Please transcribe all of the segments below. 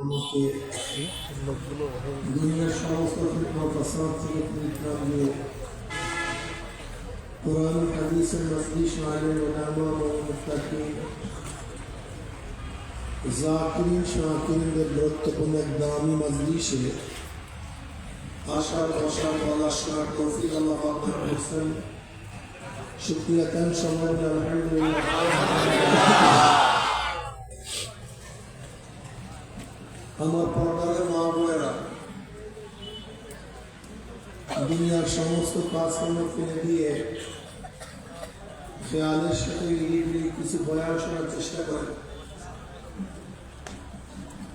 আমাকে দুনিয়ার সমস্ত ফিতনা ফাসাদ থেকে পরিত্রাণ দিয়ে কোরআন হাদিসের মজলিস আলেম উলামা ও মুত্তাকিন জাকিরিন শাকিরিনদের গুরুত্বপূর্ণ এক দামি মজলিসে আশার বসার বলার শোনার তৌফিক আল্লাহ পাক দান করেছেন। শুকরিয়া তান সম্মান আলহামদুলিল্লাহ। আমার পর্দারের মা বোনেরা, দুনিয়ার সমস্ত কাজকর্ম ফেলে দিয়ে খেয়ালের সাথে কিছু বয়ান শোনার চেষ্টা করেন।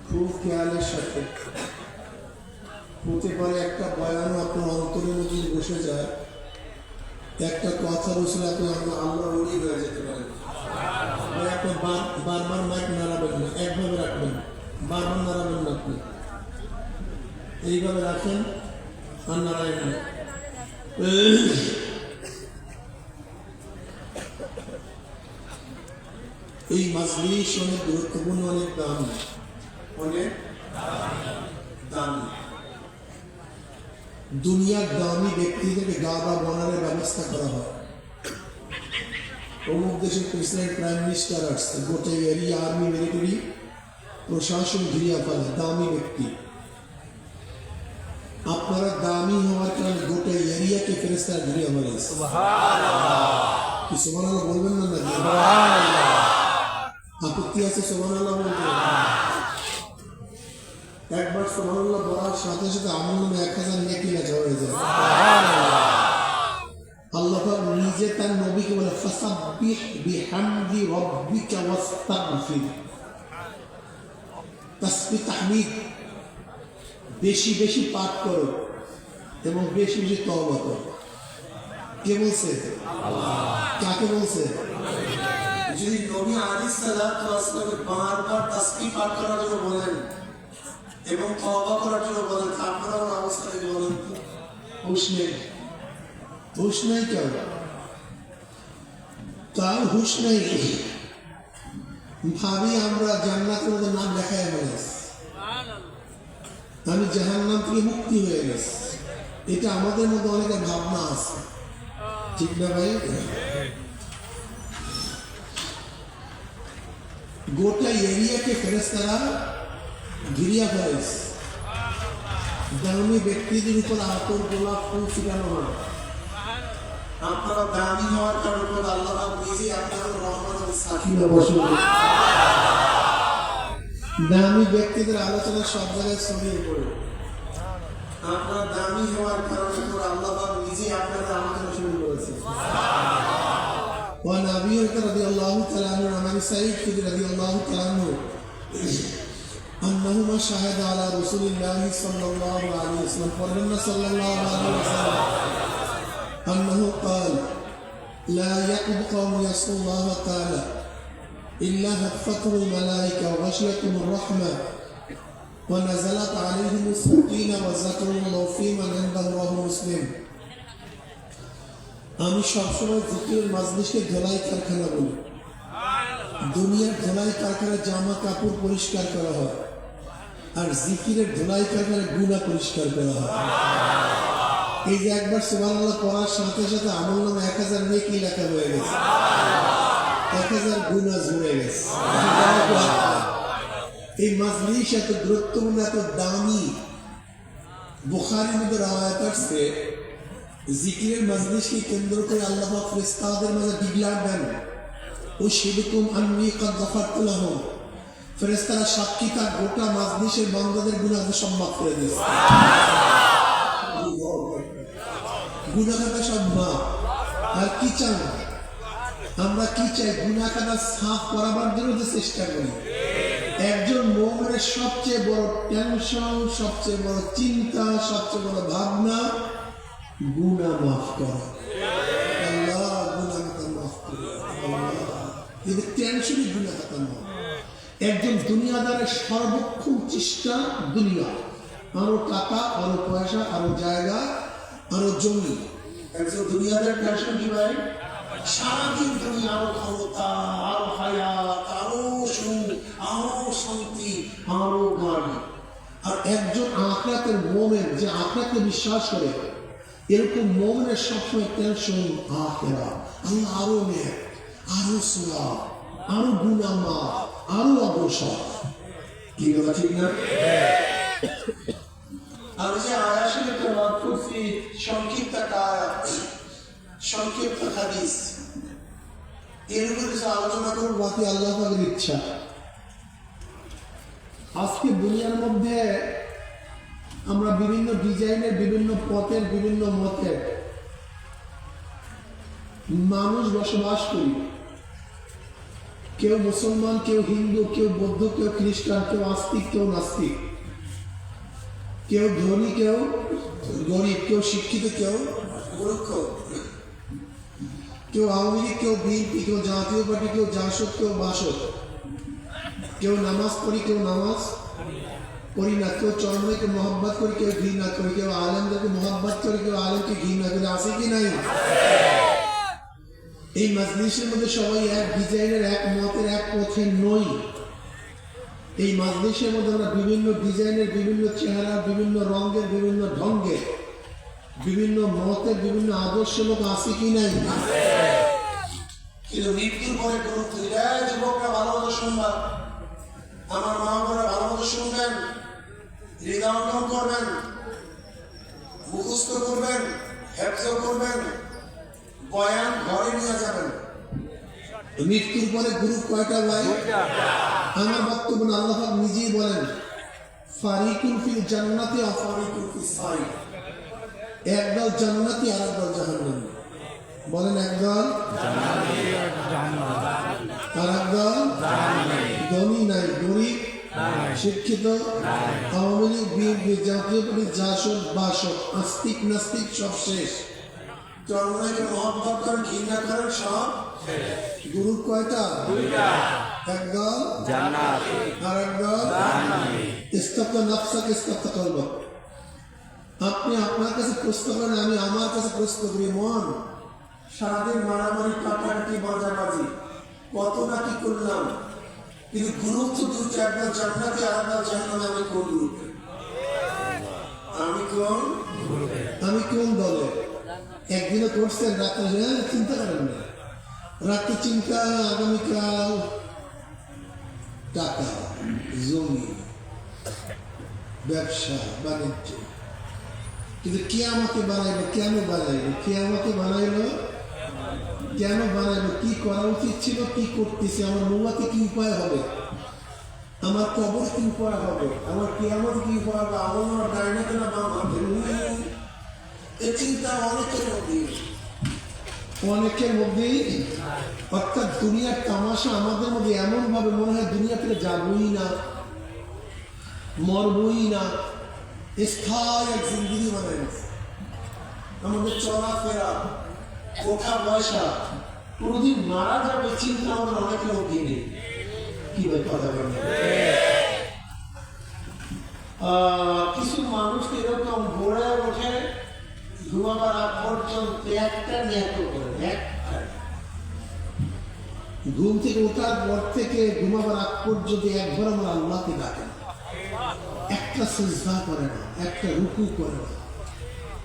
খুব খেয়ালের সাথে হতে পারে একটা বয়ানও আপনার অন্তরের মধ্যে বসে যায়, একটা কথা বসলে আপনি আমরা উড়ি হয়ে যেতে পারেন। আপনি বারবার মাইক নাড়াবেন না, একভাবে রাখবেন, বারবার নাড়াবেন না, আপনি এইভাবে রাখেন আর নাড়াবেন না। এই মাজলিস অনেক গুরুত্বপূর্ণ, অনেক দামি, অনেক দামি। দুনিয়ার দামি ব্যক্তিদেরকে গাবা বনারের ব্যবস্থা করা হয়। অমুক দেশের প্রেসিডেন্ট প্রাইম মিনিস্টার আসছে, গোটা এরিয়া আর্মি মিলিটারি প্রশাসন ঘিরিয়া ফেলে, দামি ব্যক্তি। আপনারা দামি হওয়ার কারণে গোটা এরিয়াকে ফেরেশতারা ঘিরিয়া ফেলেছে। কি সুবহানাল্লাহ বলবেন না? নাকি আপত্তি আছে? সুবহানাল্লাহ বলবেন। একবার সুবহানাল্লাহ বলার সাথে সাথে আমলনামে 1000 নেকি লেখা হয়ে যায়। আল্লাহ পাক নিজে তার নবীকে বলে ফাসাব্বিহ বিহামদি রাব্বিকা ওয়াস্তাগফির। তাসবিহ তাহমিদ বেশি বেশি পাঠ করো এবং বেশি বেশি তওবা করো। কে বলছে? আল্লাহ। কাকে বলছে? যদি নবী আলাইহিস সালাতু ওয়াস সালাম বারবার তাসবিহ পাঠ করার জন্য বলেন এবং তওবা করার জন্য বলেন, আপনার অবস্থায় বলেন হুশ নেই। হুশ নেই কেন? তার হুশ নেই ভাবি আমরা জান্নাতের মধ্যে নাম লেখায় ফেলেছি, আমি জাহান্নাম থেকে মুক্তি হয়ে গেছি। এটা আমাদের মধ্যে অনেকের ভাবনা আছে, ঠিক না ভাই? গোটা এরিয়াকে ফেরেশতারা ঘিরিয়া ফেলেছে। দামি ব্যক্তিদের উপর আতর গোলাপ ফুল ছিটানো হয়। আপনারা দামি হওয়ার কারণে আল্লাহ নিজেই আপনাদের রহমতের সাকিনা বসিয়ে দামি ব্যক্তিদের আলোচনা সব জায়গায় ছড়িয়ে পড়ে। আপনারা দামি হওয়ার কারণে আল্লাহ নিজেই আপনাদের আলোচনা শুরু করেছে। وعن أبي هريرة رضي الله تعالى عنه وعن سعيد رضي الله تعالى عنه أنهما شهد على رسول الله صلى الله عليه وسلم فرنا صلى الله عليه وسلم أنه قال لا يقبل قوم يعصون الله تعالى إلا هفتهم الملائكة وغشيتهم الرحمة ونزلت عليهم السكينة وذكرهم الله في من عنده رواه مسلم। আমি সবসময় জিকিরের মাজলিসকে ধোলাই কারখানা বলি। দুনিয়ার ধোলাই কারখানায় জামা কাপড় পরিষ্কার করা হয়, আর জিকিরের ধোলাই কারখানায় গুনাহ পরিষ্কার করা হয়। এই যে একবার সুবহানাল্লাহ পড়ার সাথে সাথে আমলনামে 1000 নেকি লেখা হয়ে গেছে, 1000 গুনাহ ঝরে গেছে। এই মাজলিস এত গুরুত্বপূর্ণ, এত দামি। বুখারীর মধ্যে রওয়ায়াত আছে, জিকিরের মাজলিসকে কেন্দ্র করে আল্লাহ পাক ফেরেশতাদের মাঝে ডিক্লেয়ার দেন, উশহিদুকুম আন্নী ক্বাদ গফারতু লাহুম। ফেরেশতারা সাক্ষী থাক, গোটা মাজলিসের বান্দাদের গুনাহ সব মাফ করে দিয়েছে। গুনাহ খাতা সব মাফ। আর কি চান আমরা? কি চাই? গুনাহ খাতা সাফ করাবার জন্য যে চেষ্টা করি। একজন মুমিনের সবচেয়ে বড় টেনশন, সবচেয়ে বড় চিন্তা, সবচেয়ে বড় ভাবনা গুনাহ মাফ করা। আল্লাহ গুনাহ খাতা মাফ করে, কিন্তু টেনশনই গুনাহ খাতা মাফ। একজন দুনিয়াদারের সর্বক্ষণ চেষ্টা দুনিয়া, আরো টাকা, আরো পয়সা, আরো জায়গা, আরো জমি। একজন দুনিয়াদারের টেনশন কি ভাই? সারাদিন তুমি আরো ক্ষমতা, আরো হায়াত, আরো সুখ, আরো শান্তি, আরো গাড়ি। আর একজন আখরাতের মোমেন যে আখরাতকে বিশ্বাস করে, এরকম মোমেনের সবসময় টেনশন আখেরা, আমি আরো নেক, আরো সুরা, আরো গুনামা, আরো অবসর। কি কথা ঠিক না? আমি যে আয়াসের তেলাওয়াত করছি সংক্ষিপ্ত একটা আয়াত, সংক্ষিপ্ত হাদিস, এর উপরে যে আলোচনা করব বাকি আল্লাহ পাকের ইচ্ছা। আজকে দুনিয়ার মধ্যে আমরা বিভিন্ন ডিজাইনের, বিভিন্ন পথের, বিভিন্ন মতের মানুষ বসবাস করি। কেউ মুসলমান, কেউ হিন্দু, কেউ বৌদ্ধ, কেউ খ্রিস্টান, কেউ আস্তিক, কেউ নাস্তিক, কেউ ধনী, কেউ গরিব, কেউ শিক্ষিত, কেউ মূর্খ, কেউ আওয়ামী লীগ, কেউ বিএনপি, কেউ জাতীয় পার্টি, কেউ জাসদ, কেউ বাসদ, কেউ নামাজ পড়ি, কেউ নামাজ পড়ি না, কেউ চরমকে মোহাব্বত করি, কেউ ঘৃণা করি, কেউ আলেমদেরকে মোহাব্বত করে, কেউ আলেমকে ঘৃণা করে। আছে কি নাই? এই মাজলিসের মধ্যে সবাই এক ডিজাইনের, এক মতের, এক পথে নই। এই মাজলিসের মধ্যে আমরা বিভিন্ন ডিজাইনের, বিভিন্ন চেহারা, বিভিন্ন রঙের, বিভিন্ন ঢঙ্গের, বিভিন্ন মতের, বিভিন্ন আদর্শ লোক আছে কি নাই? কিন্তু মৃত্যুর পরে কোন যুবকরা ভালো মতো শুনবা, আমার মা বোনেরা ভালো মতো শুনবেন, হৃদয়ঙ্গম করবেন, মুখস্থ করবেন, হেফজ করবেন, বয়ান ঘরে নিয়ে যাবেন। মৃত্যুর পরে গ্রুপ কয়টা ভাই? আমার বক্তব্য না, আল্লাহ পাক নিজেই বলেন ফারিকুন ফিল জান্নাতি ওয়া ফারিকুন ফিস সাইর। একদল জান্নাতি আর একদল জাহান্নামী। বলেন একদল জান্নাতি আর একদল জাহান্নামী। ধনী নাই, গরিব, শিক্ষিত, আওয়ামী লীগ, বিএনপি, জাতীয় পার্টি, জাসদ, বাসদ, আস্তিক, নাস্তিক সব শেষ। চরমনাকে মহব্বত করেন, ঘৃণা করেন, সব গ্রুপ কয়টা? একদল জান্নাত আর একদল জাহান্নামী। ইস্তাফা নাফসাক ইস্তাফা কলবক। আপনি আপনার কাছে প্রশ্ন করেন, আমি আমার কাছে প্রশ্ন করি। মন সারাদিন মারামারি, কাটাকাটি, বাজাবাজি, কত না কি করলাম, কিন্তু গ্রুপ তো দু চারটা জান্নাতি আর একদল জাহান্নামী। আমি কোন গ্রুপে? আমি কোন দলে? একদিনে করছেন, রাত্রে চিন্তা করেন না, রাত্রে চিন্তা আগামীকাল টাকা, জমি, ব্যবসা বাণিজ্য। কিন্তু কে আমাকে বানাইলো, কেন বানাইলো, কে আমাকে বানাইলো, কেন বানাইলো, কি করা উচিত ছিল, কি করতেছে, আমার মৌলাতে কি উপায় হবে, আমার কবর কি উপায় হবে, আমার কিয়ামত কি উপায় হবে, আমার ডাইনাতে না বাম হাতে। এই চিন্তা অনেকের মধ্যেই, অর্থাৎ দুনিয়ার তামাশা আমাদের মধ্যে এমন ভাবে মনে হয় দুনিয়া থেকে যাবই না, মরবই না, স্থায়ী এক জিন্দগি বানাই। আমাদের চলাফেরা, ওঠা বয়সা, কোনদিন মারা যাবে চিন্তা আমাদের অনেকের মধ্যে নেই। কি ভাই কথা বলেন? কিছু মানুষ এরকম ভোরে ওঠে, ঘুমাবার আগ পর্যন্ত একটা নিয়ত করে, ঘুম থেকে ওঠার পর থেকে ঘুমাবার আগ পর্যন্ত একবার আমার আল্লাহকে ডাকে না, একটা সিজদা করে না, একটা রুকু করে না,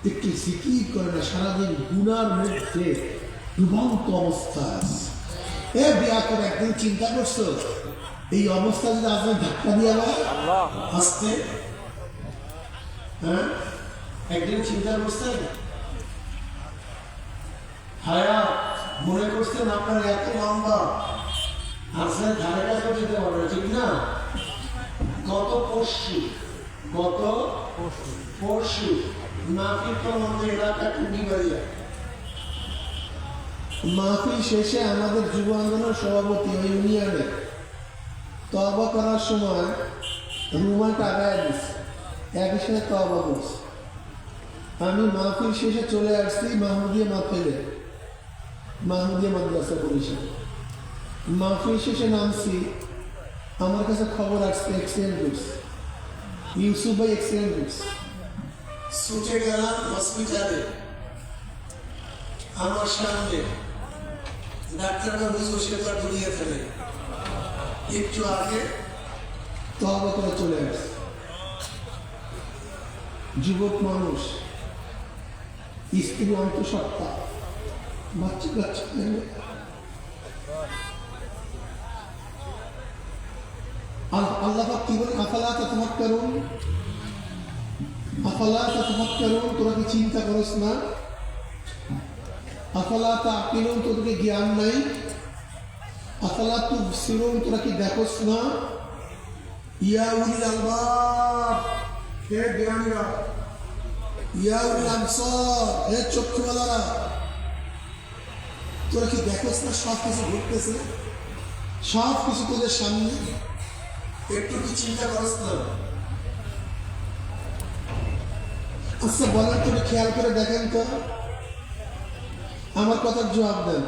একটু জিকির করে না, সারাদিন গুনার মধ্যে ডুবন্ত অবস্থায় আছে। বিয়া করে একদিন চিন্তা করছো এই অবস্থা যদি আপনার ধাক্কা দিয়ে আসতে, হ্যাঁ একদিন চিন্তা করছেন, হায়াত মনে করছেন আপনার এত লম্বা, আসলে ধারে কাছে যেতে পারবে, ঠিক না? গত পরশু মাহফিল তো আমাদের এলাকা টুঙ্গিবাড়িয়া, মাহফিল শেষে আমাদের যুব আন্দোলনের সভাপতি ওই ইউনিয়নে তওবা করার সময় রুমালটা আগায় দিচ্ছে, একই সাথে তওবা করছে। আমি মাহফিল শেষে চলে আসছি মাহমুদিয়া মাহফিলে, মাহমুদিয়া মাদ্রাসা পরিষদ। মাহফিল শেষে নামছি, আমার কাছে খবর আসছে অ্যাক্সিডেন্ট করছে, ইউসুফ ভাই অ্যাক্সিডেন্ট করছে। ছুটে গেলাম হসপিটালে, আমার সামনে ডাক্তাররা বুঝবো সেটা দুনিয়া ফেলে। একটু আগে তওবা করে চলে আসছে। যুবক মানুষ, স্ত্রী অন্তঃসত্ত্বা, বাচ্চা কাচ্চা আল্লাহ পাক কি বলেন? আফালা তাতাফাক্কারুন, আফালা তাতাফাক্কারুন, তোরা কি চিন্তা করস না? আফালা তাআকিলুন, তোদেরকে জ্ঞান নাই? আফালা তুবসিরুন, তোরা কি দেখোস না? ইয়া উলিল আলবাব, হে জ্ঞানীরা, ইয়া উলিল আবসার, হে চক্ষুওয়ালারা, তোরা কি দেখোস না সব কিছু ঘটতেছে, সব কিছু তোদের সামনে? একটু কি চিন্তা করস না? আচ্ছা বলেন, তুমি খেয়াল করে দেখেন তো, আমার কথার জবাব দেন।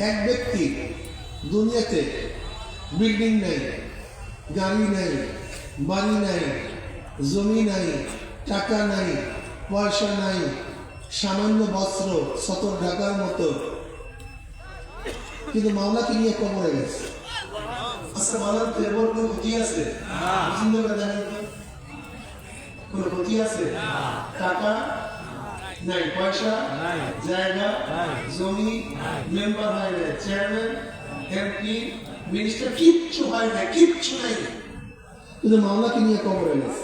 এক ব্যক্তি দুনিয়াতে বিল্ডিং নাই, গাড়ি নাই, বাড়ি নাই, জমি নাই, টাকা নাই, পয়সা নাই, সামান্য বস্ত্র সতর ঢাকার মতো, কিন্তু মাওলাকে নিয়ে কবরে গেছে। আচ্ছা বলেন তো, এবার কোনো ক্ষতি আছে? চিন্তা করে দেখেন তো, কোনো ক্ষতি আছে? টাকা নাই, পয়সা নাই, জায়গা, জমি, মেম্বার হয় না, চেয়ারম্যান, এমপি, মিনিস্টার, কিচ্ছু হয় না, কিচ্ছু নাই, কিন্তু মাওলাকে নিয়ে কবরে গেছে।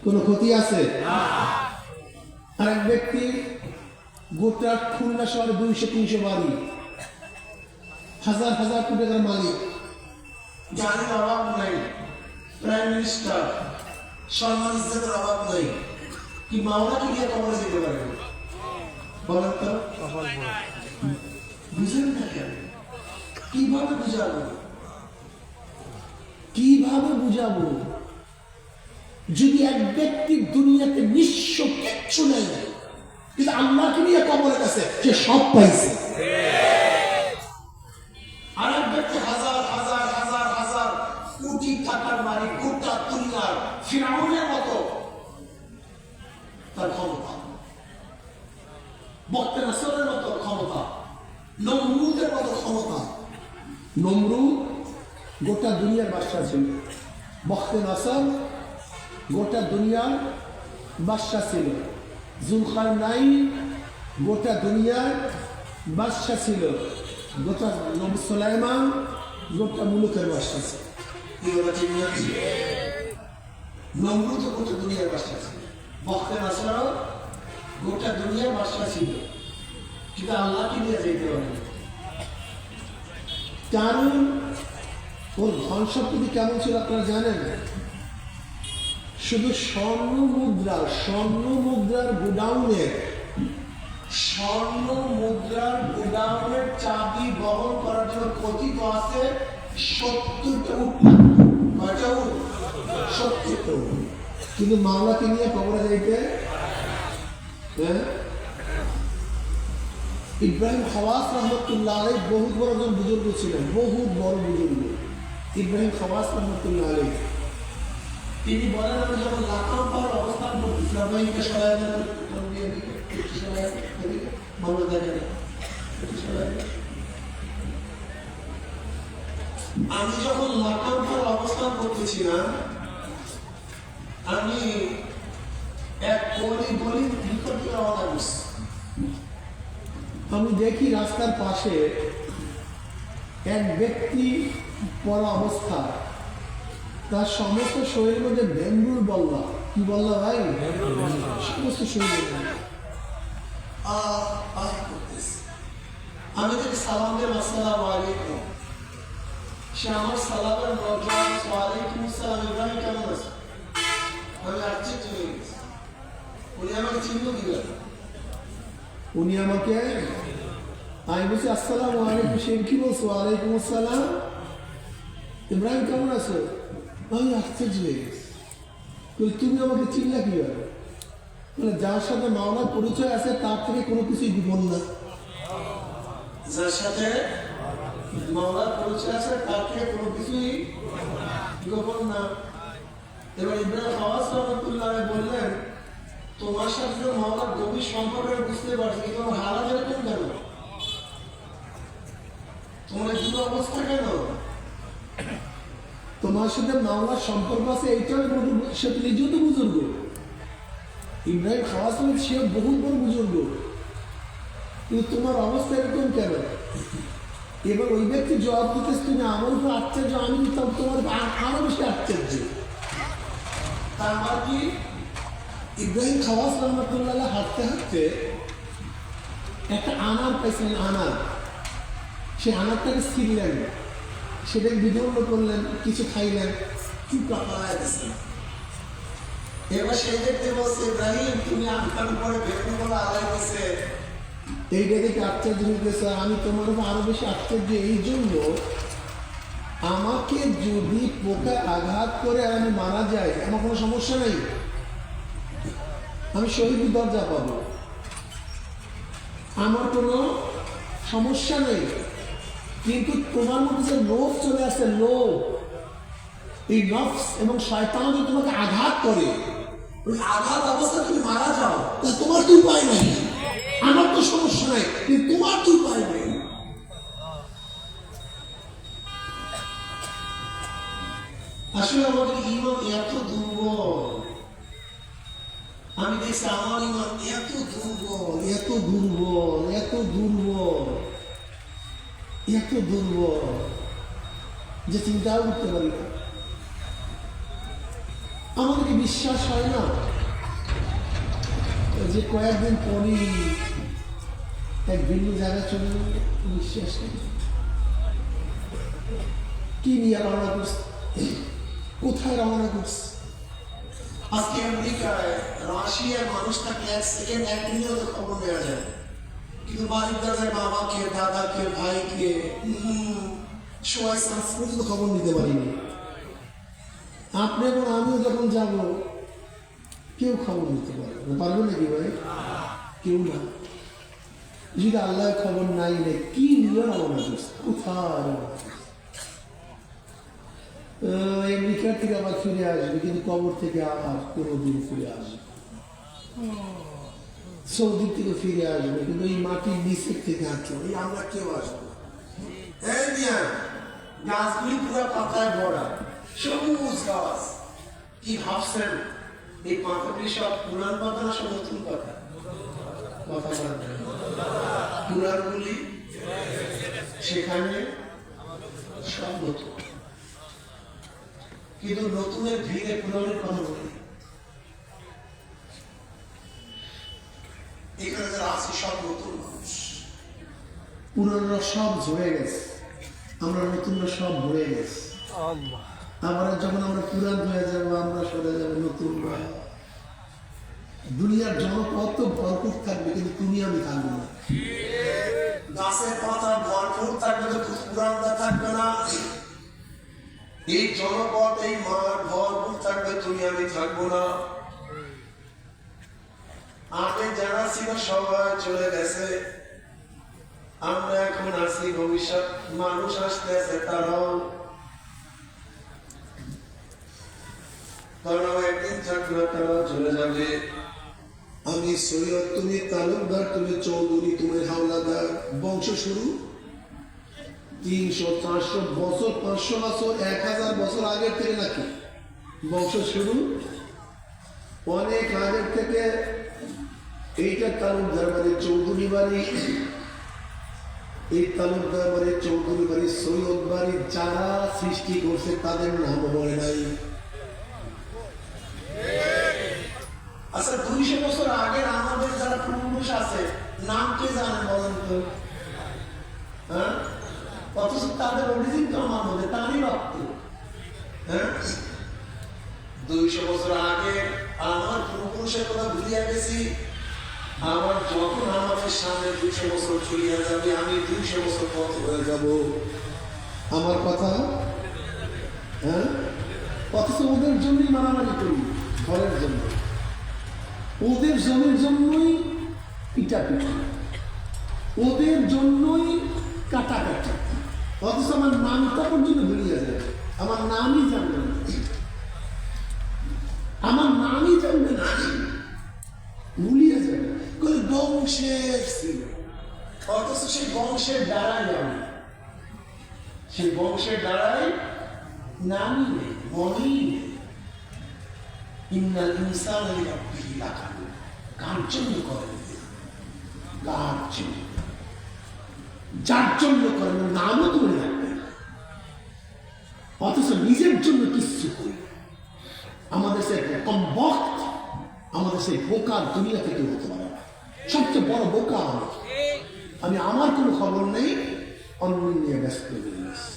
কোনো ক্ষতি আছে? আর এক ব্যক্তি গোটা খুলনা শহরে 200-300 বাড়ি, হাজার হাজার কোটি টাকার মালিক, জানের অভাব নাই, প্রাইম মিনিস্টার, সম্মান ইজ্জতের অভাব নাই, কি মাওলাকে নিয়ে কবরে যেতে পারে? বলেন তো, বুঝেন না কেন? কিভাবে বুঝাবো? কিভাবে বুঝাবো? যদি এক ব্যক্তি দুনিয়াতে নিঃস্ব, কিচ্ছু নেই, কিন্তু আল্লাহকে নিয়ে কবরে গেছে, সে সব পাইছে। আর এক ব্যক্তি হাজার হাজার হাজার হাজার কোটি টাকার মালিক, গোটা দুনিয়ার ফিরআউনের মতো তার ক্ষমতা, বখতে নসরের মতো ক্ষমতা, নমরুদের মতো ক্ষমতা। নমরুদ গোটা দুনিয়ার বাদশা ছিল, বখতে নসর গোটা দুনিয়ার বাদশা ছিল, জুলকারনাইন গোটা দুনিয়ার বাদশা ছিল, গোটা নবী সুলাইমান গোটা মুলুকের বাদশা ছিল। নমরুদ গোটা দুনিয়ার বাদশা ছিল, বখতে নসর গোটা দুনিয়ার বাদশা ছিল, কিন্তু আল্লাহকে নিয়ে যেতে পারে। কারণ ওর ধন সম্পত্তি কেমন ছিল আপনারা জানেন? শুধু স্বর্ণ মুদ্রার গোডাউনের চাবি বহন করার জন্য কথিত আছে 70টা উট। কয়টা উট? 70টা উট। কিন্তু মাওলাকে নিয়ে কবরে যাইতে, ইব্রাহিম খাওয়াস রহমতুল্লাহ আলাইহ বহুত বড় একজন বুজুর্গ ছিলেন, বহুত বড় বুজুর্গ ইব্রাহিম খাওয়াস রহমতুল্লাহ আলাইহ। তিনি বলেন, আমি যখন লাখম পাওয়ার অবস্থান করতেছিলাম, আমি যখন লাখম পাওয়ার অবস্থান করতেছিলাম, আমি এক গলির ভিতর থেকে রওনা করছি। আমি দেখি রাস্তার পাশে এক ব্যক্তি পড়া অবস্থা, তার সমস্ত শরীরের মধ্যে ডেঙ্গুর বল্লা। কি বল্লা ভাই? সমস্ত শরীর। আমি যদি সালাম দেব আসসালামু আলাইকুম, সে আমার সালামের নজর ওয়ালাইকুম আসসালাম, ইব্রাহিম কেমন আছে? আমি আশ্চর্য হয়ে গেছি, উনি আমাকে চিনল কিভাবে? উনি আমাকে, আমি বলছি আসসালামু আলাইকুম, সে কি বলছো? ওয়ালাইকুম আসসালাম, ইব্রাহিম কেমন আছো? আমি আশ্চর্য হয়ে গেছি, তুমি আমাকে চিনলা কিভাবে? মানে যার সাথে মাওলার পরিচয় আছে তার থেকে কোনো কিছুই গোপন না, যার সাথে মাওলার পরিচয় আছে তার থেকে কোনো কিছুই গোপন না। এবার ইব্রাহিম খাওয়াস রহমতুল্লাহ বললেন, তোমার সাথে তো মাওলার গভীর সম্পর্ক বুঝতে পারছি, কিন্তু তোমার হালাত এরকম কেন? তোমার এই দুটো অবস্থা কেন? তোমার সাথে মাওলার সম্পর্ক আছে, এইটাও সে নিজেও তো বুজুর্গ। ইব্রাহিম খাওয়াস সে বহু বড় বুজুর্গ, কিন্তু তোমার অবস্থা এরকম কেন? এবার ওই ব্যক্তি জবাব দিতেছ, তুমি আমার উপর আশ্চর্য, আমি তোমার আরো বেশি আশ্চর্য। তার মানে কি, ইব্রাহিম খাওয়াস রহমতুল্লাহ হাঁটতে হাঁটতে একটা আনার পাইছিলেন, আনার। সে আনারটাকে ছিঁড়লেন, সেটাকে বিধর্ম করলেন, কিছু খাইলেন, চুপড়া পাড়ায় গেছেন। এবার সেই দেখতে বলছে, ইব্রাহিম তুমি আনকার উপরে বেগুন বলা আদায় গেছে। এইটা দেখে আশ্চর্য হইতেছে, আমি তোমার উপর আরো বেশি আশ্চর্য এই জন্য, আমাকে যদি পোকা আঘাত করে আমি মারা যাই, আমার কোনো সমস্যা নেই, আমি শহীদ দরজা পাবো, আমার কোনো সমস্যা নেই। কিন্তু তোমার মধ্যে যে লোভ চলে আসে, লোভ, এই নফস এবং শয়তান যদি তোমাকে আঘাত করে, ওই আঘাত অবস্থা তুমি মারা যাও, তোমার তো উপায় নাই। আমার তো সমস্যা নাই, কিন্তু তোমার তো উপায় নাই। আসলে আমাদের ইমান এত দুর্বল, আমি দেখছি আমার ইমান এত দুর্বল, এত দুর্বল, এত দুর্বল, এত দুর্বল যে চিন্তাও করতে পারি না। আমাদেরকে বিশ্বাস হয় না যে কয়েকদিন পরই এক ভিন্ন জায়গায় চলে যাবে, বিশ্বাস নেই। কি নিয়ে রওনা করছে, কোথায় রওনা করছে? আজকে আমেরিকায় রাশিয়ার মানুষটাকে এক সেকেন্ড এক মিনিটে খবর নেওয়া যায়, কিন্তু বাড়ির দরজায় বাবাকে, দাদাকে, ভাইকে, সবাই সংস্কৃতি তো খবর নিতে পারিনি। আপনি এবং আমিও যখন যাব, কেউ খবর নিতে পারবে নাকি ভাই? কেউ না। যদি আল্লাহ খবর নাই নেই, কি নিয়ে রওনা করছে, কোথায়? আমেরিকা থেকে আবার ফিরে আসবে, কিন্তু কবর থেকে আবার কোনোদিন ফিরে আসবে। সৌদি থেকে ফিরে আসবে, কিন্তু এই মাটির নিচের থেকে আসবে, আমরা কেউ আসবো। গাছগুলি পুরো পাতায় ভরা, সবুজ গাছ। কি ভাবছেন এই পাতাগুলি সব পুরান পাতা না সব নতুন পাতা? পুরানগুলি সেখানে সব নতুন, কিন্তু নতুনের ভিড়ে পুরানের কথা বলি। এখানে যারা আছে সব নতুন মানুষ, পুরানরা সব ঝরে গেছে, আমরা নতুনরা সব ভরে গেছে। আবার যখন আমরা পুরান হয়ে যাবো, আমরা সরে যাবো নতুন। দুনিয়ার জনপদ তো ভরপুর থাকবে, কিন্তু তুমি আমি থাকবো না। গাছের পাতা ভরপুর থাকবে, তো পুরানটা থাকবে না। এই জনপদ, এই মাঠ ভরপুর থাকবে, তুমি আমি থাকবো না। আগে যারা ছিল সবাই চলে গেছে, আমরা এখন আসি, ভবিষ্যৎ মানুষ আসতে আছে, তারাও একদিন থাকবে, তারাও চলে যাবে। আমি সৈয়দ, তুমি তালুকদার, তুমি চৌধুরী, তুমি হাওলাদার, বংশ শুরু 300, 400 বছর, 500 বছর, 1000 বছর আগের থেকে নাকি বংশ শুরু? অনেক আগের থেকে। এইটা তালুকদার বাড়ি, চৌধুরী বাড়ি, এই তালুকদার বাড়ি, চৌধুরী বাড়ি, সৈয়দ বাড়ি, যারা সৃষ্টি করছে তাদের নাম বলে নাই। আচ্ছা, 200 বছর আগের আমাদের যারা পুরুষ আছে, নাম কে জানে বলেন তো? হ্যাঁ, অথচ তাদের অরিজিন তো আমার মধ্যে, তারই রক্ত। হ্যাঁ, 200 বছর আগে আমার পূর্বপুরুষের কথা ভুলিয়া গেছি। আমার যখন আমাদের সামনে 200 বছর চলিয়া যাবে, আমি 200 বছর পথ হয়ে যাব। আমার কথা, হ্যাঁ, অথচ ওদের জন্যই মারামারি করি, ঘরের জন্য, ওদের জমির জন্যই পিটাপিটি, ওদের জন্যই কাটাকাটি। অথচ আমার নামটা পর্যন্ত ভুলিয়া যাবে, আমার নামই জানবে না, আমার নামই জানবে না, ভুলিয়ে যাবে। বংশের ছিল, অথচ সেই বংশের দ্বারাই আমি, সেই বংশের দ্বারাই নামই নেই, মনেই নেই। ইন্নাল ইনসানা লিরাব্বিহি লাকানুন, কার জন্য করেন? কার জন্য? যার জন্য করেন নামও তুমি রাখবেন, অথচ নিজের জন্য কিছু করি। আমাদের সে কম বক্ত, আমাদের সেই বোকার দুনিয়া থেকে হতে পারে না। সবচেয়ে বড় বোকা আমি আমার কোনো খবর নেই, অন্য নিয়ে ব্যস্ত হয়ে গেছি।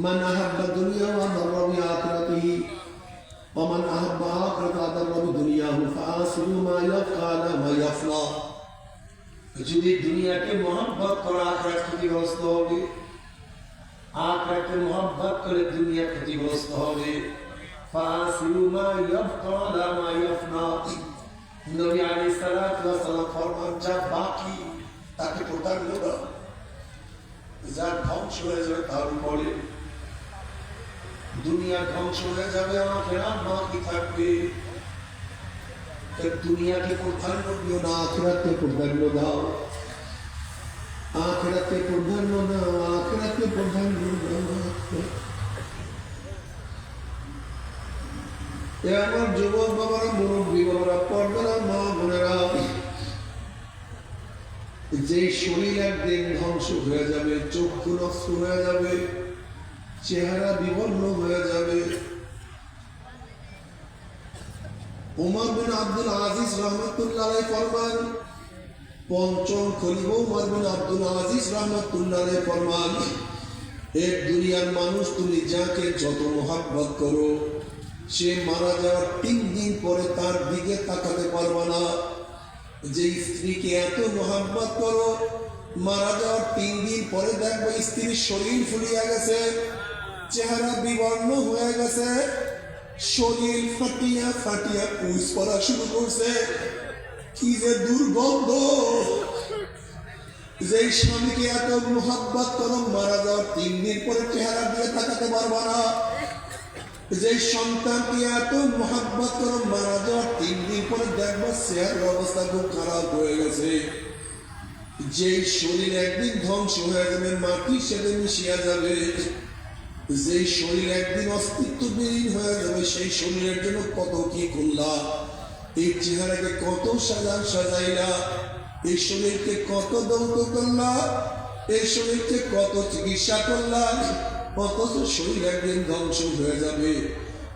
মান আহাব্বা দুনিয়া ওয়া দাররা বিআখিরাতিহি ওয়া মান আহাব্বা আখিরাতা দাররা বিদুনিয়াহু ফাআসিরু মা ইয়াবকা লা মা ইয়াফনা। যদি দুনিয়াকে মহব্বত করা আখিরাত ক্ষতিগ্রস্ত হবে, আখিরাতকে মহব্বত করে দুনিয়া ক্ষতিগ্রস্ত হবে। ফাআসিরু মা ইয়াবকা লা মা ইয়াফনা। নবী আলাইহিস সালাতু ওয়াস সালাম ফরমান, যা বাকি তাকে প্রাধান্য দাও, যা ধ্বংস হয়ে যাবে তার উপরে। দুনিয়া ধ্বংস হয়ে যাবে, আখিরাত বাকি থাকবে। দুনিয়াকে প্রাধান্য দিও না, আখিরাতকে প্রাধান্য দাও। আখিরাতকে প্রাধান্য দাও, আখিরাতকে প্রাধান্য দাও। এ আমার যুবক বাবারা, মুরব্বী বাবারা, পর্দারা মা বোনেরা, যে শরীর একদিন ধ্বংস হয়ে যাবে, চক্ষু নষ্ট হয়ে যাবে, চেহারা বিবর্ণ হয়ে যাবে। উমর বিন আব্দুল আজিজ রহমতুল্লাহ আলাইহি ফরমান, পঞ্চম খলিফা উমর বিন আব্দুল আজিজ রহমতুল্লাহ আলাইহি ফরমান, এই দুনিয়ার মানুষ তুমি যাকে যত মহব্বত করো, সে মারা যাওয়ার 3 দিন পরে তার দিকে তাকাতে পারবে না। যে স্ত্রীকে এত মহব্বত করো, মারা যাওয়ার 3 দিন পরে দেখবে স্ত্রীর শরীর ফুলিয়ে গেছে, চেহারা বিবর্ণ হয়ে গেছে, শরীর ফাটিয়া ফাটিয়া পুষ পড়া শুরু করছে। কি যে দুর্গন্ধ! যে স্বামীকে এত মহব্বত করো, মারা যাওয়ার 3 দিন পরে চেহারা দিয়ে তাকাতে পারবা না। যে সন্তানকে এত মহব্বত করো, মারা যাওয়ার 3 দিন পরে দেখবা চেহারার অবস্থা খুব খারাপ হয়ে গেছে। যে শরীর একদিন ধ্বংস হয়ে যাবে, মাটির সাথে মিশিয়া যাবে, যে শরীর একদিন অস্তিত্ববিহীন হয়ে যাবে, সেই শরীরের জন্য কত কি করলা, এই চেহারাকে কত সাজাইলা, এই শরীরকে কত দৌত করলা, এই শরীরকে কত চিকিৎসা করলা, অথচ শরীর একদিন ধ্বংস হয়ে যাবে।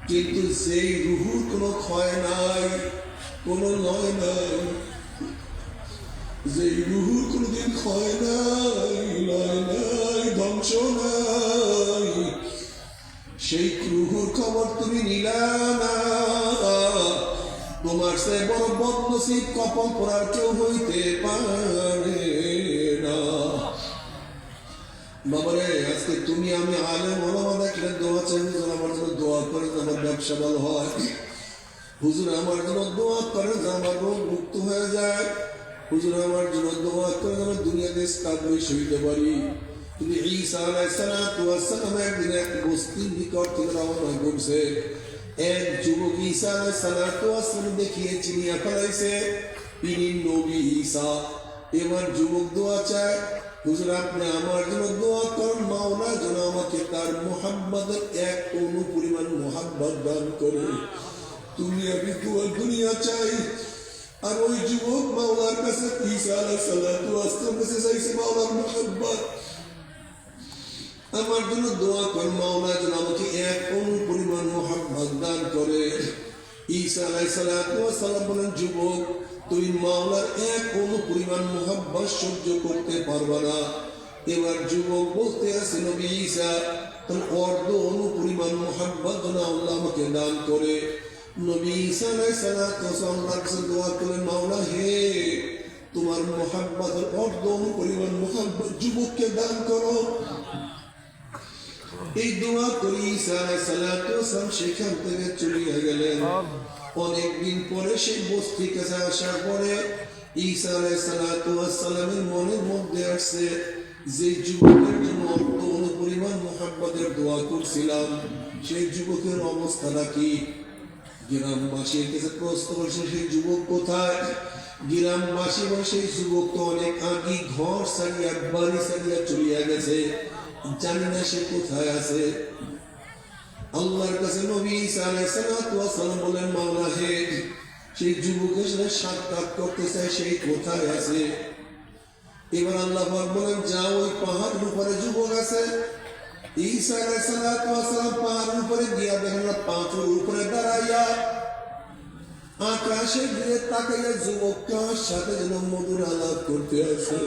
কিন্তু সেই রুহুর কোনো ক্ষয় নাই, কোনো লয় নাই, যে রুহুর কোনোদিন ক্ষয় নাই, লয় নাই, ধ্বংস নাই, সেই রুহুর খবর তুমি নিলা না। তোমার সে বড় বদনসিব কপাল পড়ার কেউ হইতে পারে না। বাবারে, আজকে তুমি আমি আলেম ওলামা দেখলে দোয়া চাই, হুজুর আমার জন্য দোয়া করে আমার ব্যবসা ভালো হয়, হুজুর আমার জন্য দোয়া করে যে আমার রোগ মুক্ত হয়ে যায়, হুজুর আমার জন্য দোয়া করে আমার দুনিয়াতে স্থাবলিশ হইতে পারি। কিন্তু ঈসা আলাইহিস সালাতু ওয়াস সালাম একদিন এক বস্তির নিকট থেকে রওনা করছে। এক যুবক ঈসা আলাইহিস সালাতু ওয়াস সালাম দেখিয়ে চিনিয়া ফেলাইছে, তিনি নবী ঈসা। এবার যুবক দোয়া চায়, হুজুর আপনি আমার জন্য দোয়া করেন, মাওলা যেন আমাকে তার মুহাব্বতের এক অণু পরিমাণ মুহাব্বত দান করে। তুমি আমি দুনিয়া চাই। আর ওই যুবক মাওলার কাছে ঈসা আলাইহিস সালাতু ওয়াস সালাম কাছে চাইছে, মাওলার মুহাব্বত আমার জন্য দোয়া কর, মাওলা যেন আমাকে এক অণু পরিমাণ মুহাব্বত দান করে। ঈসা আলাইহিস সালাতু ওয়াস সালাম বলেন, যুবক তুই মাওলার এক অণু পরিমাণ মুহাব্বত সহ্য করতে পারবা না। এবার যুবক বলতে আছে, নবী ঈসা তাহলে অর্ধ অণু পরিমাণ মুহাব্বত যেন আল্লাহ আমাকে দান করে। নবী ঈসা আলাইহিস সালাতু ওয়াস সালাম আল্লাহর কাছে দোয়া করলেন, মাওলা হে, তোমার মুহাব্বতের অর্ধ অণু পরিমাণ মুহাব্বত যুবককে দান করো। এই দোয়া করে ঈসা আলাইহিস সালাতু ওয়াস সালাম সেখান থেকে চলে গেলেন। অনেকদিন পরে সেই বস্তির কাছে আসার পরে ঈসা আলাইহিস সালাতু ওয়াস সালামের মনের মধ্যে আসছে, যে যুবকের জন্য অর্ধ অণু পরিমাণ মুহাব্বতের দোয়া করছিলাম, সেই যুবকের অবস্থাটা কি? গ্রামবাসীর কাছে প্রশ্ন করছে, সেই যুবক কোথায়? গ্রামবাসী বসে যুবক তো অনেক আগে ঘর সারিয়া বাড়ি সারিয়া চলিয়া গেছে, জানি না সে কোথায় আছে। আল্লাহর কাছে নবী ঈসা আলাইহিস সালাতু ওয়াস সালাম বলেন, মাওলা হে, সেই যুবকের সাথে সাক্ষাৎ করতে চাই, সেই কোথায় আছে? এবার আল্লাহ পাক বলেন, যাও ওই পাহাড়ের উপরে যুবক আছে। ঈসা আলাইহিস সালাতু ওয়াস সালাম পাহাড়ের উপরে গিয়া দেখেন পাথর উপরে দাঁড়াইয়া আকাশের দিকে তাকাইয়া যুবকটার সাথে যেন মধুর আলাপ করতে আছে,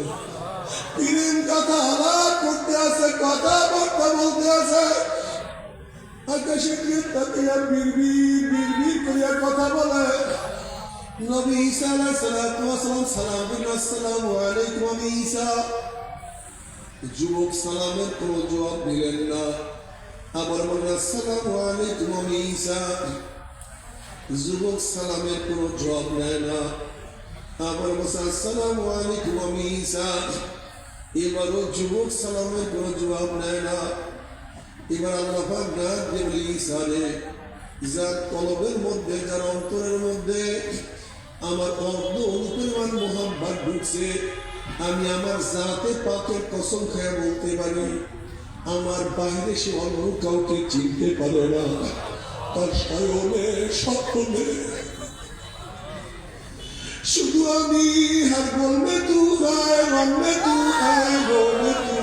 কথা আলাপ করতে আছে, কথাবার্তা বলতে আছে। আকাশের দিকে তাকাইয়া বিড়বিড় বিড়বিড় করিয়া কথা বলে। নবী ঈসা আলাইহিস সালাতু ওয়াস সালাম সালাম দিলেন, আসসালামু আলাইকুম আমি ঈসা। যুবক সালামের কোনো জবাব দিলেন না। আবার বলেন, আসসালামু আলাইকুম আমি ঈসা। যুবক সালামের কোনো জবাব নেয় না। আবার বলছে, আসসালামু আলাইকুম আমি ঈসা। এবারও যুবক সালামের কোনো জবাব নেয় না। এবার আল্লাহ পাক ডাক দিয়ে বলে, ঈসা রে, যার কলবের মধ্যে, যার অন্তরের মধ্যে আমার অর্ধ অনুপরিমাণ মোহাম্মত ঢুকছে, আমি আমার জাতে পাকের কসম খেয়ে বলতে পারি, আমার বাইরে সে অন্য কাউকে চিনতে পারে না। তার স্বয়নে স্বপ্নে শুধু আমি हर बोल में तू है, मन में तू है, बोल में तू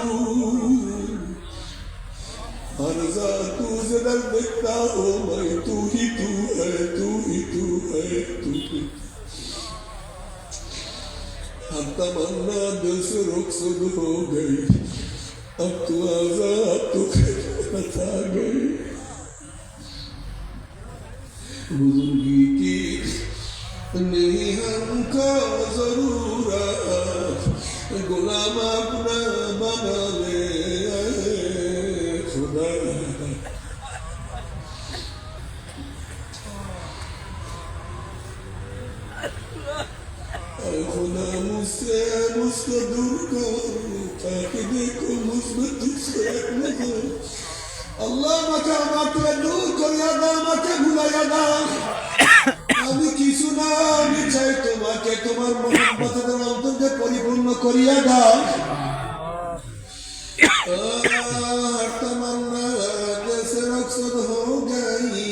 हर जा तू जिधर देखता हो मैं तू ही तू है, तू ही तू है, तू ही। अब तमन्ना दिल से रुखसत हो गई, अब तू आजाद तू बता गई। बुजुर्गी की नहीं हमको जरूरत, गुलाम अपना बना ले खुदा। खुदा मुझसे मुझको दूर कर, ताकि देखो मुझमें तुझसे नजर। अल्लाह আমাকে আমার থেকে দূর করিয়া দাও, আমাকে ভুলাইয়া দাও। আমি কিছু না, আমি চাই তোমাকে, তোমার মহব্বতের অন্তরকে পরিপূর্ণ করিয়া দাও। तमन्ना जैसे रुखसत हो गई,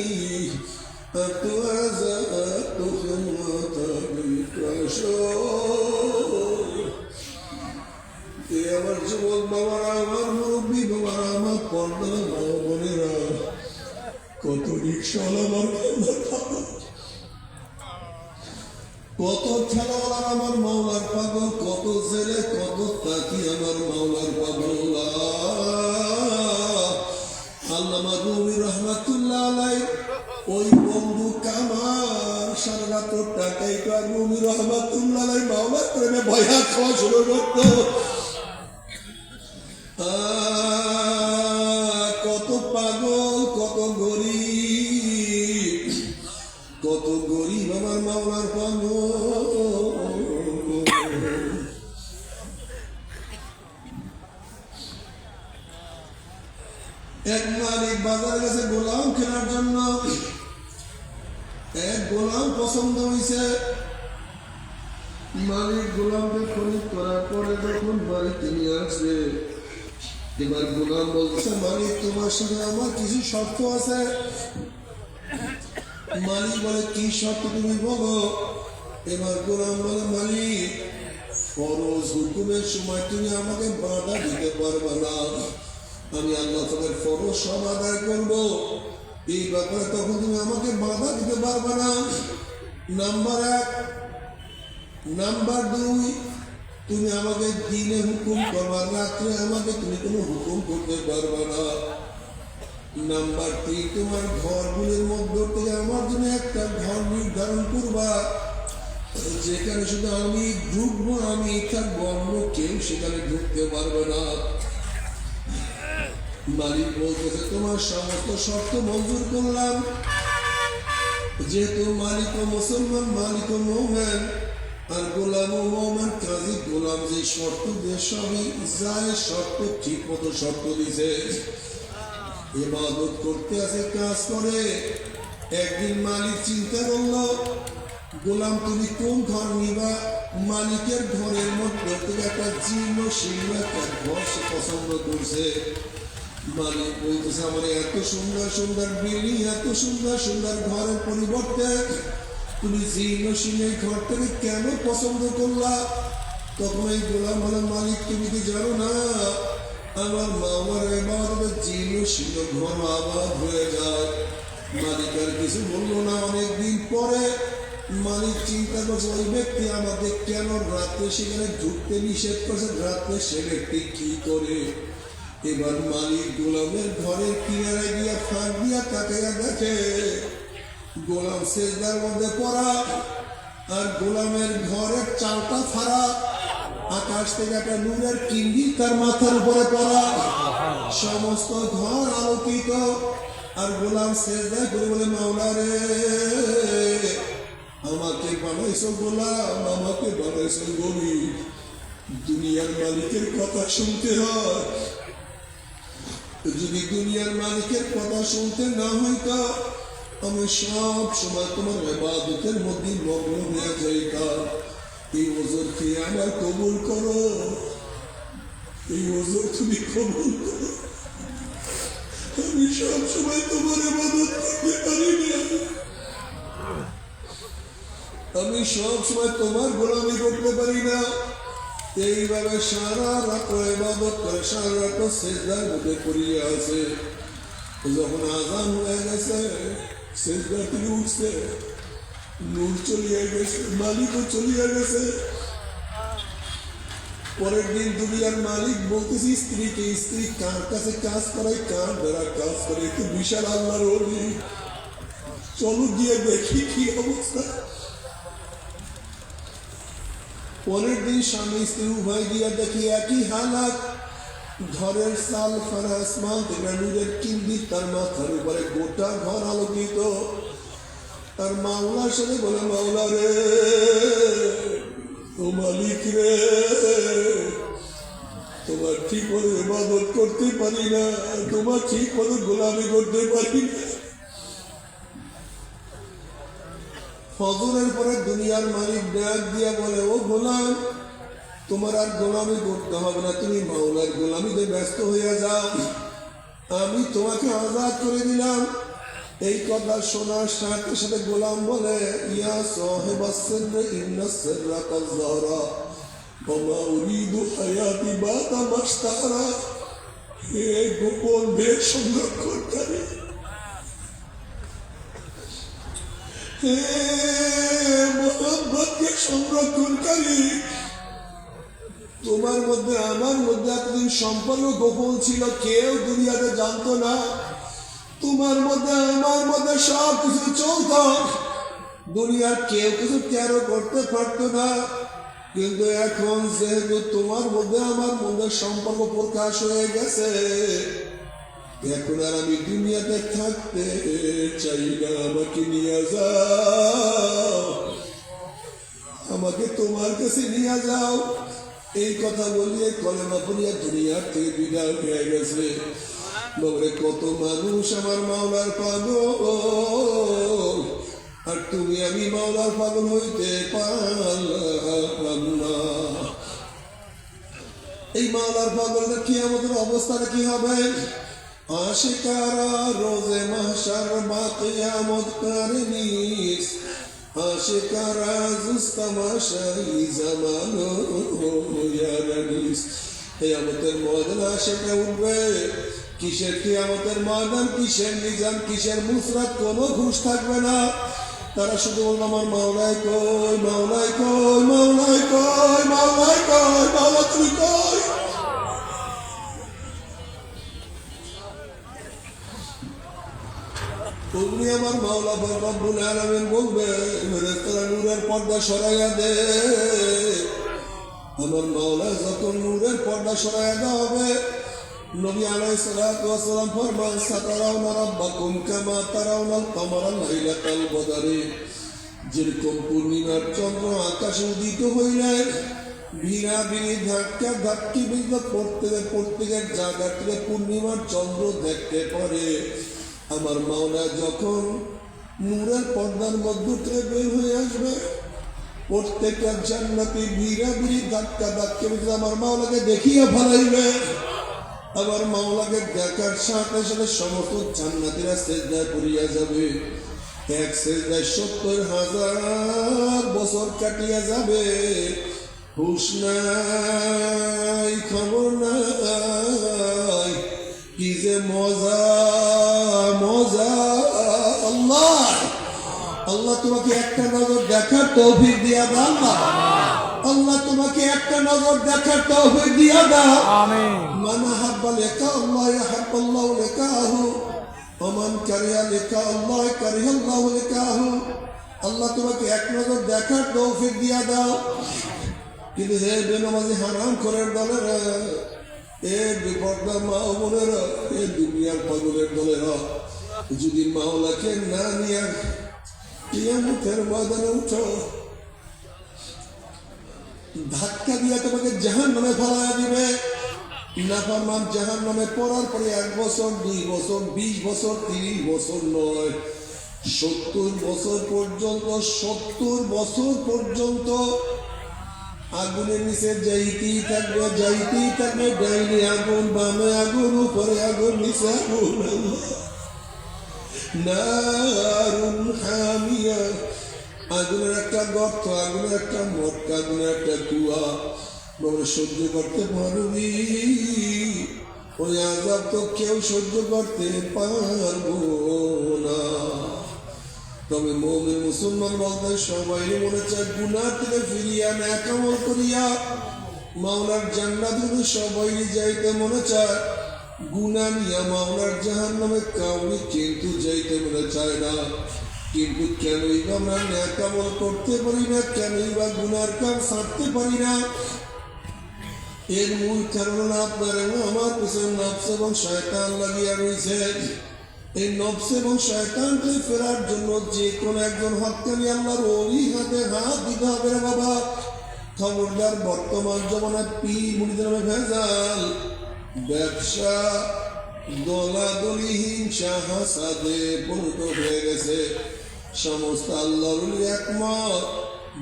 अब तू आजाद तू खिदमत আমার যুবক বাবারা, আমার মুরব্বী বাবারা, আমার পর্দা মা বোনেরা, কত রিক্সাওয়ালা আমার কত ঠেলাওয়ালার আমার মাওলার পাগল, কত জেলে, কত তাকি আমার মাওলার পাগল। আল্লামা রুমি রহমাতুল্লাহ আলাইহি ওই বন্ধু কামার সারা রাত টাকাই তো আর রুমি রহমাতুল্লাহ আলাইহি মাওলার প্রেমে ভয়া খাওয়া শুরু করতো। কত পাগল, কত গরিব, কত গরিব আমার মাওলার পাগল। এক মালিক বাজারে গেছে গোলাম কেনার জন্য। এক গোলাম পছন্দ হয়েছে। মালিক গোলামকে খরিদ করার পরে যখন বাড়িতে নিয়ে আসবে, এবার গোলাম বলছে, মালিক তোমার সাথে আমার কিছু শর্ত আছে। মালিক বলে, কি শর্ত তুমি বলো। এবার গোলাম বলে, মালিক ফরজ হুকুমের সময় তুমি আমাকে বাধা দিতে পারবে না, আমি আল্লাহ তোমার ফরজ সব আদায় করবো, এই ব্যাপারে তখন তুমি আমাকে বাধা দিতে পারবে না। নাম্বার 1। নাম্বার 2, তুমি আমাকে দিনে হুকুম করবা, রাত্রে আমাকে তুমি কোনো হুকুম করতে পারবে না। নাম্বার 3, তোমার ঘরগুলির মধ্যে থেকে আমার জন্য একটা ঘর নির্ধারণ করবা, যেখানে শুধু আমি ঢুকবো, আমি থাকবো, অন্য কেউ সেখানে ঢুকতে পারবে না। মালিক বলতেছে, তোমার সমস্ত শর্ত মঞ্জুর করলাম। যেহেতু মালিক ও মুসলমান, মালিক ও মুমিন, আর গোলাম ও মুমিন, কাজী গোলাম যে শর্ত দিয়ে সবই যায়, শর্ত ঠিক মতো শর্ত দিছে, ইবাদত করতে আছে, কাজ করে। একদিন মালিক চিন্তা করলো, গোলাম তুমি কোন ঘর নিবা? মালিকের ঘরের মধ্যে থেকে একটা জীর্ণ শীর্ণ একটা ঘর সে পছন্দ করছে। মালিক বলতেছে আমার এত সুন্দর সুন্দর বিল্ডিং, এত সুন্দর সুন্দর ঘরের পরিবর্তে তুমি জীর্ণ শীর্ণ ঘর থেকে কেন পছন্দ করলা? তখন এই গোলাম বলে মালিক তুমি কি জানো না আমার মামার এবার জীর্ণ শীর্ণ ঘর আবার হয়ে যায়। মালিক আর কিছু বললো না। অনেকদিন পরে মালিক চিন্তা করছে ওই ব্যক্তি আমাদের কেন রাত্রে সেখানে ঢুকতে নিষেধ করছে, রাত্রে সে ব্যক্তি কি করে। এবার মালিক গোলামের ঘরের কিনারে গিয়া ফাঁক দিয়া তাকাইয়া দেখে গোলাম সেজদার মধ্যে পড়া, আর গোলামের ঘরের চালটা ফাড়া, আকাশ থেকে একটা নূরের কিন্ডি তার মাথার উপরে পড়া, সমস্ত ঘর আলোকিত। আর গোলাম সেজদা করে বলে মাওলা রে আমাকে বানাইছো গোলাম, আমাকে বানাইছো গরিব। দুনিয়ার মালিকের কথা শুনতে হয়, যদি দুনিয়ার মালিকের কথা শুনতে না হইতা আমি সব সময় তোমার ইবাদতের মধ্যে মগ্ন হয়ে যাইতাম। এই ওজোর খেয়ে আমার কবুল করো, এই ওজোর তুমি কবুল করো। আমি সব সময় তোমার ইবাদত করতে পারি না, আমি সব সময় তোমার গোলামি করতে পারি না। এইভাবে সারা রাত ইবাদত করে সারা রাত সিজদার মধ্যে পড়িয়ে আছে। যখন আযান হয়ে গেছে সিজদা থেকে উঠছে, নূর চলিয়ে গেছে, মালিকও চলিয়ে গেছে। পরের দিন দুনিয়ার মালিক বলতেছি স্ত্রীকে, স্ত্রী কার কাছে কাজ করায়, কার দ্বারা কাজ করে, একটু বিশাল আল্লাহর ওলি, চলো গিয়ে দেখি কি অবস্থা। পরের দিন স্বামী স্ত্রী উভয় গিয়া দেখি একই হালাত, ঘরের সাল ফারা আসমান থেকে নূরের কিন্দি তার মাথার উপরে গোটা ঘর আলোকিত। তার মাওলার সাথে বলে মাওলা রে ও মালিক রে তোমার ঠিক মতো ইবাদত করতে পারি না, তোমার ঠিক মতো গোলামি করতে পারি না। ফজরের পরে দুনিয়ার মালিক ডাক দিয়া বলে ও গোলাম তোমার আর গোলামি করতে হবে না, তুমি মাওলার গোলামিতে ব্যস্ত হইয়া যাও, আমি তোমাকে আজাদ করে দিলাম। এই কথা শোনার সাথে সাথে গোলাম বলে ইয়া সাহেবাস সিররি ইন্নাস সিররা কাযযারা ওয়া মা উরিদু হায়াতি বাদা মাশতারা। হে গোপন ভেদ সংরক্ষণকারী, হে মোহাম্মদকে সংরক্ষণকারী, তোমার মধ্যে আমার মধ্যে এতদিন সম্পর্ক গোপন ছিল, কেউ দুনিয়াতে জানতো না। তোমার মধ্যে আমার মধ্যে সব কিছু চলত, দুনিয়ার কেউ কিছু কেন করতে পারতো না। কিন্তু এখন যেহেতু তোমার মধ্যে আমার মধ্যে সম্পর্ক প্রকাশ হয়ে গেছে, এখন আর আমি দুনিয়াতে থাকতে চাই না, আমাকে নিয়ে যাও, আমাকে তোমার কাছে নিয়ে যাও। এই কথা বলিয়ে কলেমা পড়িয়া দুনিয়ার থেকে বিদায় হয়ে গেছে। বলে কত মানুষ আমার মাওলার পাগল, আর তুমি আমি মাওলার পাগল হইতে পারলাম না। এই মাওলার পাগলটা কি আমাদের অবস্থাটা কি হবে? আশিকারা রোজে মাহশার বা কিয়ামত কারিনিস, আশিকারা জুস্তামাশাই জামানো ইয়ারানিস। কিয়ামতের ময়দানে আশিকরা উঠবে। কিসের কিয়ামতের ময়দান, কিসের নিজাম, কিসের মুসরাত, কোনো ঘুষ থাকবে না। তারা শুধু বলল আমার মাওলাই কই, মাওলাই কই, মাওলাই কই, মাওলাই কই, মাওলা তুমি কই। তুমি আমার মাওলা রব্বুল আলামিন বলবে ফেরেশতারা নূরের পর্দা সরাইয়া দে। আমার মাওলা যখন নূরের পর্দা সরাইয়া দেওয়া হবে, নবী আলাইহিস সালাতু ওয়াস সালাম ফরমান সাতারাউনা রাব্বাকুম কামা তারাউনাল কমারা লাইলাতাল বদরি। যেরকম পূর্ণিমার চন্দ্র আকাশে উদিত হইলেন, ভিড়া ভিড়ি ধাক্কা ধাক্কি বিদ্যুৎ প্রত্যেকের জায়গা থেকে পূর্ণিমার চন্দ্র দেখতে পারে। আমার মাওলা যখন নূরের পর্দার মধ্য থেকে বের হয়ে আসবে। প্রত্যেকটা জান্নাতি ভিড়াভিড়ি ধাক্কা ধাক্কা আমার মাওলাকে দেখিয়ে ফেলাইবে। আবার মাওলাকে দেখার সাথে সাথে সমস্ত জান্নাতীরা সিজদায় পড়িয়া যাবে। এক সিজদায় 70,000 বছর কাটিয়া যাবে। হুশ নাই, খবর নাই, কি যে মজা মজা। আল্লাহ আল্লাহ তোমাকে একটা নজর দেখার তৌফিক দিয়া দাও। আল্লাহ তোমাকে একটা নজর দেখার তৌফিক দিয়া দাও। আমিন। মান আহাব্বা লিকা আল্লাহ ইয়াহাব্বাল্লাহু লিকাহু ওয়া মান কারিহা লিকা আল্লাহ কারিহাল্লাহু লিকাহু। আল্লাহ তোমাকে এক নজর দেখার তৌফিক দিয়া দাও। কিন্তু হে বেনামাজি হারাম করার দলেরা, এ বিপর্দা মা ও বোনেরা, এ দুনিয়ার পাগলের দলেরা, যদি মাওলাকে না নিয়ে কিয়ামতের ময়দানে উঠো, ধাক্কা দিয়ে তোমাকে জাহান্নামে ফেলাইয়া দিবে। নাফরমান জাহান্নামে পড়ার পরে 1 বছর 2 বছর 20 বছর 30 বছর নয়, 70 বছর পর্যন্ত 70 বছর পর্যন্ত আগুনের নিচে যাইতেই থাকবে, যাইতেই থাকবে। ডাইনে আগুন, বামে আগুন, উপরে আগুন, নিচে আগুন। নারুন হামিয়া, আগুনের একটা গর্ত, আগুনের একটা মটকা, আগুনের একটা কুয়া। বলে সহ্য করতে পারবি? ওই আযাব তো কেউ সহ্য করতে পারবো না। তবে মুমিন মুসলমান বলতে সবাই মনে চায় গুনাহ থেকে ফিরিয়া নেক আমল করিয়া মাওলার জান্নাতে সবাই যাইতে মনে চায়। গুনাহ নিয়া মাওলার জাহান্নামে কাউরি কিন্তু যাইতে মনে চায় না। কিন্তু কেনই বা আমরা নেক আমল করতে পারি না, কেনই বা গুনার কাজ ছাড়তে পারি না? এর মূল কারণ আপনার এবং আমার পিছনে নফস এবং শয়তান লাগিয়া রয়েছে। এই নফস এবং শয়তানকে ফেরার জন্য যে কোনো একজন হক্কানি আল্লাহর ওলি হাতে হাত দিতে হবে রে বাবা। খবরদার, বর্তমান জমানায় পীর মুরিদের নামে ভেজাল, ব্যবসা, দলাদলি, হিংসা, হাসাদে পরিণত হয়ে গেছে। সমস্ত আল্লাহর ওলি একমত,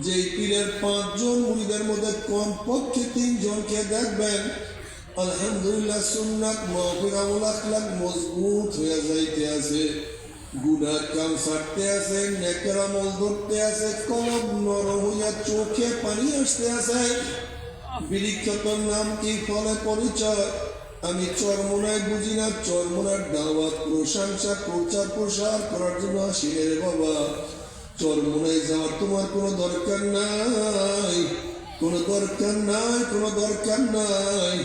যে পীরের 5 জন মুরিদের মধ্যে কমপক্ষে 3 জনকে দেখবেন আলহামদুলিল্লাহ সুন্নাত মাহফিল আমল আখলাক মজবুত হয়ে যাইতে আছে, গুনাহ কাম ছাড়তে আছে, নেকের আমল ধরতে আছে, কলব নরম হইয়া চোখে পানি আসতে আছে। বিরিক্ষতর নাম কি, ফলে পরিচয় আমি চরমোনায় বুঝি না। চরমোনার দাওয়াত, প্রশংসা, প্রচার প্রসার করার জন্য আসি রে বাবা। চরমোনায় যাওয়ার তোমার কোনো দরকার নাই, কোনো দরকার নাই, কোনো দরকার নাই।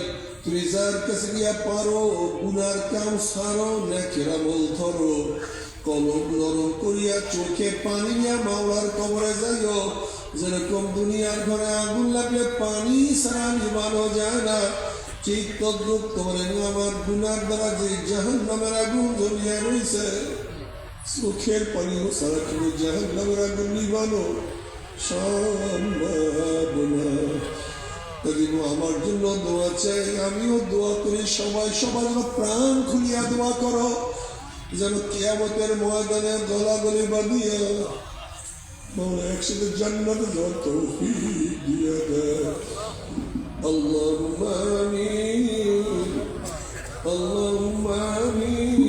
তুমি যার কাছে গিয়া পারো গুনার কাম সারো, নেকের আমল ধরো, কলম নরম করিয়া চোখে পানি নিয়া মাওলার কবরে যাইও। যেরকম দুনিয়ার ঘরে আগুন লাগলে পানি ছাড়া নিবানো যায় না, ঠিক তদ্রুপ তোমার আমার গুনার দ্বারা যে জাহান্নামের আগুন জ্বলিয়া রয়েছে, চোখের পানিও ছাড়া তুমি জাহান্নামের আগুন নিবানো সম্ভব না। আমার জন্য দোয়া চাই, আমিও দোয়া করি। সবাই সবার প্রাণ খুলিয়া দোয়া করো, যেন কিয়ামতের ময়দানে গলাগলি বাঁধিয়া একসাথে জান্নাতে যাওয়ার তৌফিক দিয়া দেয়। আল্লাহুম্মা আমিন, আল্লাহুম্মা আমিন।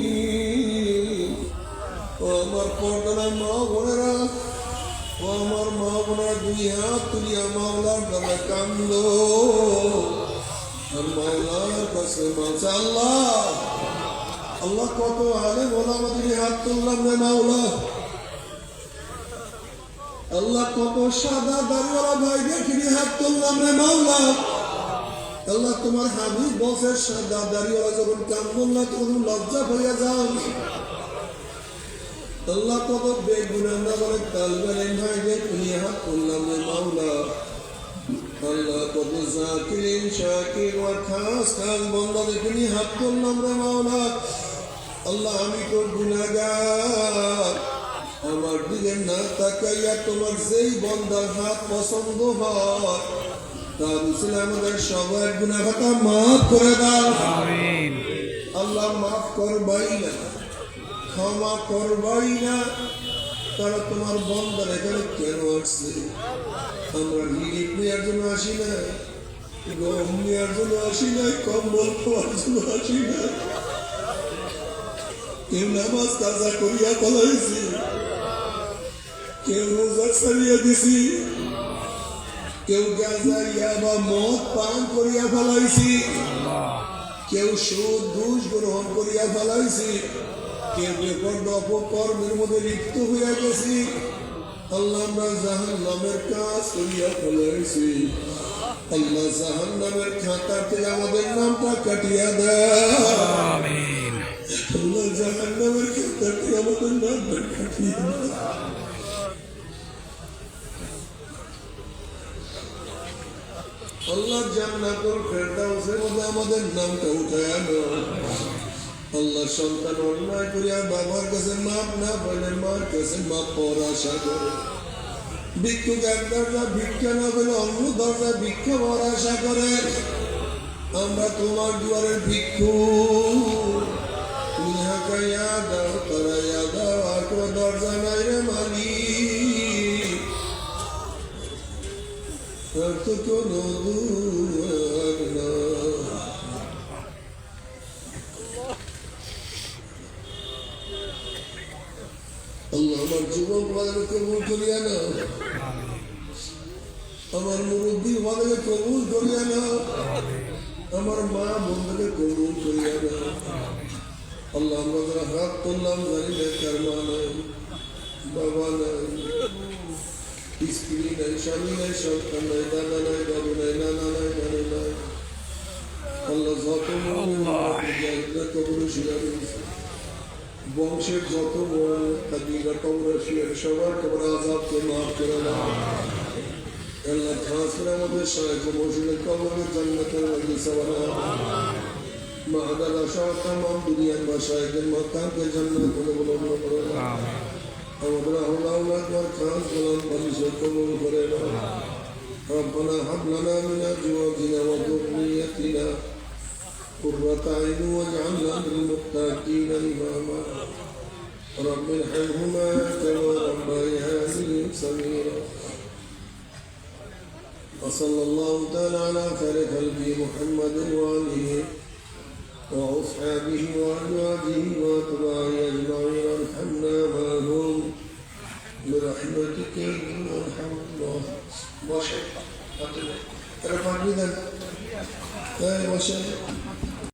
ও আমার পর্দার মা বোনেরা, ও আমার মা বোনেরা, 2 হাত তুলিয়া মাওলার দ্বারা কান্দো আর মাওলার কাছে মাঝে আল্লাহ আল্লাহ কত আলেম ওলামা তুমি হাত তুললাম রে মাওলা। আল্লাহ কত সাদা দাড়িওয়ালা ভাই দেখিনি হাত তুললাম রে মাওলা। আল্লাহ তোমার হাবিব বসে সাদা দাড়িওয়ালা যখন কান্দন না তখন লজ্জা হইয়া যাও। আল্লাহ কত বেগুনাহ না বলে তালবেলেন ভাই দেখিনি হাত তুললাম রে মাওলা। আল্লাহ কত জাকিরিন শাকির ওয়া খাস খাস বান্দা দেখিনি হাত তুললাম রে মাওলা। আল্লাহ আমি তো গুনাহগার, আমার দিকে না তাকাইয়া তোমার যেই বান্দার হাত পছন্দ হয় তার উসিলা আমাদের সবার গুনাহ খাতা মাফ করে দাও। আমিন। আল্লাহ মাফ করবাই না, ক্ষমা করবাই না, তারা তোমার বন্দার এখানে কেন আসছে? আমরা রিলিফ নেওয়ার জন্য আসি না, গম নেওয়ার জন্য আসি না, কম্বল খাওয়ার জন্য আসি না। কেউ নামাজ কাজা করিয়া ফলাইছি, কেউ রোজা ছাড়িয়া দিছি, কেউ গাঁজা ইয়াবা মদ পান করিয়া ফলাইছি, কেউ সুদ ঘুষ গ্রহণ করিয়া ফলাইছি, কেউ বেপরদ অপকর্মের মধ্যে লিপ্ত হইয়া গেছি। আল্লাহ আমরা জাহান্নামের কাজ করিয়া ফলাইছি। আল্লাহ জাহান্নামের খাতা থেকে আমাদের নামটা কাটিয়া দেয়। আল্লাহ জাহান্নামের খাতা থেকে আমাদের নামটা কাটিয়া দেয়। আল্লাহ জান্নাতুল ফেরদাউসের মধ্যে আমাদের নামটা উঠায়া দাও। আল্লাহ সন্তান অন্যায় করিয়া বাবার কাছে মাপ না পেলে মার কাছে মাপ পাওয়ার আশা করে, ভিক্ষুক এক দরজা ভিক্ষা না পেলে অন্য দরজা ভিক্ষা পাওয়ার আশা করে। আমরা তোমার দুয়ারের ভিক্ষুক, তুমি হাঁকাইয়া দাও, তারাইয়া দাও, আর কোনো দরজা নাই রে মালিক, আর তো কোনো দুয়ার না। আল্লাহ আমার যুবক ভাইকে কবুল করিয়া নাও, আমার মুরব্বী ভাইকে কবুল করিয়া নাও, আমার মা বন্ধুকে কবুল করিয়া নাও। আল্লাহ আমরা যারা হাত তুললাম জানি না কার মা নাই, বাবা নাই, স্ত্রী নাই, স্বামী নাই, সন্তান নাই, দাদা নাই, দাদু নাই, নানা নাই, নানি নাই। আল্লাহ যত কবুল শিয়া দিয়েছে, বংশের যত কাদিরা কবর শিয়ার সবার কবর আযাবকে মাফ করে দাও। আল্লাহ খাস করে আমাদের শায়েখ মুর্শিদের কবরের জান্নাতের বাগিচা বানাও। মাদালা সহ তামাম দুনিয়ার মাশায়েখের মাকামকে জান্নাত বলে করে দাও। আমাদের আওলাদ আর খাস গোলাম পরিষদ কবুল করে নাও। ربنا هب لنا من أزواجنا وذريتنا قرة أعين واجعلنا للمتقين إماما رب ارحمهما كما ربياني صغيرا وصلى الله تعالى على خير خلقه محمد وآله وأصحابه وأزواجه وأتباعه أجمعين وارحمنا معهم برحمتك يا أرحم الراحمين. বসে